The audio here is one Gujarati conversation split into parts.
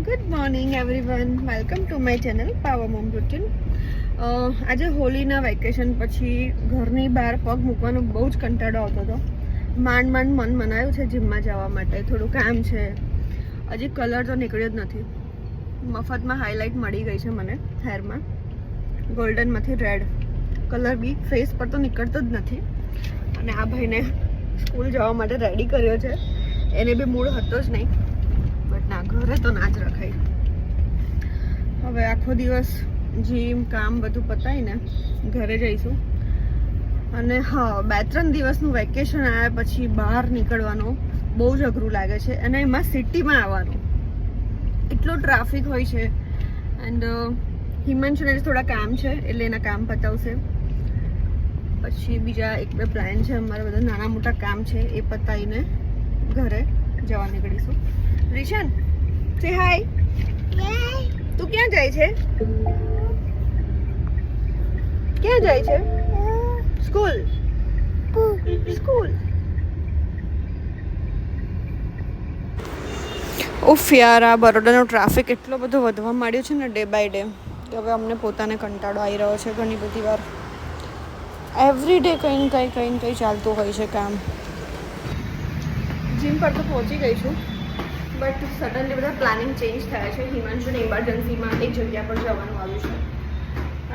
Good morning everyone, welcome to my channel power mom routine. આજે હોલીના વેકેશન પછી ઘરની બહાર પગ મૂકવાનો બહુ જ કંટાળો આવતો હતો. માંડ મન મનાયું છે જીમમાં જવા માટે. થોડું કામ છે, હજી કલર તો નીકળ્યો જ નથી. મફતમાં હાઇલાઇટ મળી ગઈ છે મને હેરમાં, ગોલ્ડનમાંથી રેડ કલર બી ફેસ પર તો નીકળતો જ નથી. અને આ ભાઈને સ્કૂલ જવા માટે રેડી કર્યો છે. એને બી મૂડ હતો જ નહીં, બટ ના, ઘરે તો ના જ રખાય. હવે આખો દિવસ જીમ કામ બધું પતાવીને ઘરે જઈશું. અને હા, 2-3 દિવસનું વેકેશન આવ્યા પછી બહાર નીકળવાનું બહુ જ અઘરું લાગે છે. અને એમાં સિટીમાં આવવાનું એટલો ટ્રાફિક હોય છે. એન્ડ હિમાંશુને થોડા કામ છે એટલે એના કામ પતાવશે. પછી બીજા 1-2 પ્લાન છે અમારા, બધા નાના મોટા કામ છે, એ પતાવીને ઘરે જવા નીકળીશું. રિશાન, સે હાય. તું ક્યાં જાય છે? ક્યાં જાય છે? સ્કૂલ. સ્કૂલ. ઉફ યાર, આ બરોડાનો ટ્રાફિક એટલો બધો વધવા માંડ્યો છે ને ડે બાય ડે, કે હવે અમને પોતાને કંટાળો આવી રહ્યો છે. ઘણી બધી વાર એવરી ડે કંઈ ને કંઈ ચાલતું હોય છે કામ. જીમ પર તો પહોંચી ગઈ છું, બટ સડનલી બધા પ્લાનિંગ ચેન્જ થયા છે. હિમાંશુને ઇમરજન્સીમાં એક જગ્યા પર જવાનું આવ્યું છે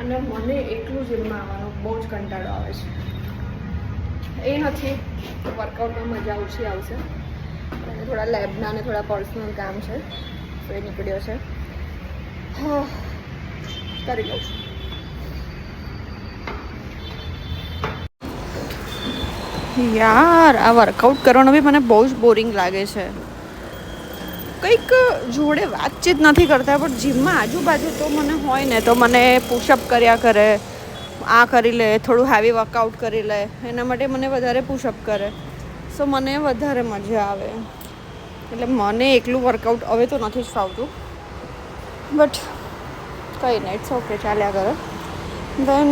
અને મને એકલું જીમમાં આવવાનો બહુ જ કંટાળો આવે છે. એ નથી તો વર્કઆઉટમાં મજા ઓછી આવશે. અને થોડા લેબના અને થોડા પર્સનલ કામ છે, તો એ નીકળ્યો છે. હા, કરી લઉં છું. યાર, આ વર્કઆઉટ કરવાનો બી મને બહુ જ બોરિંગ લાગે છે. કંઈક જોડે વાતચીત નથી કરતા, પણ જીમમાં આજુબાજુ તો મને હોય ને તો મને પુશઅપ કર્યા કરે, આ કરી લે, થોડું હેવી વર્કઆઉટ કરી લે, એના માટે મને વધારે પુશઅપ કરે. સો મને વધારે મજા આવે. એટલે મને એકલું વર્કઆઉટ હવે તો નથી જ ફાવતું, બટ કંઈ નહીં, ઇટ્સ ઓકે, ચાલ્યા કરે. દેન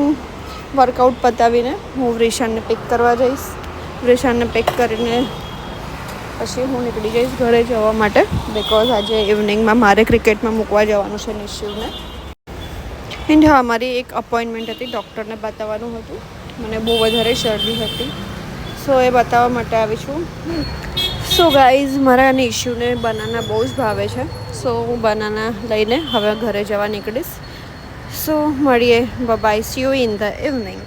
વર્કઆઉટ પતાવીને હું રિશાનને પિક કરવા જઈશ. રિશાનને પિક કરીને પછી હું નીકળી જઈશ ઘરે જવા માટે, બિકોઝ આજે ઇવનિંગમાં મારે ક્રિકેટમાં મૂકવા જવાનું છે નિશ્ચિવને. એન્ડ હા, મારી એક અપોઇન્ટમેન્ટ હતી, ડૉક્ટરને બતાવવાનું હતું. મને બહુ વધારે શરદી હતી, સો એ બતાવવા માટે આવી છું. સો ગાઈઝ, મારા નિશ્ચિવને બનાના બહુ જ ભાવે છે, સો હું બનાના લઈને હવે ઘરે જવા નીકળીશ. સો મળીએ, bye, see you in the evening.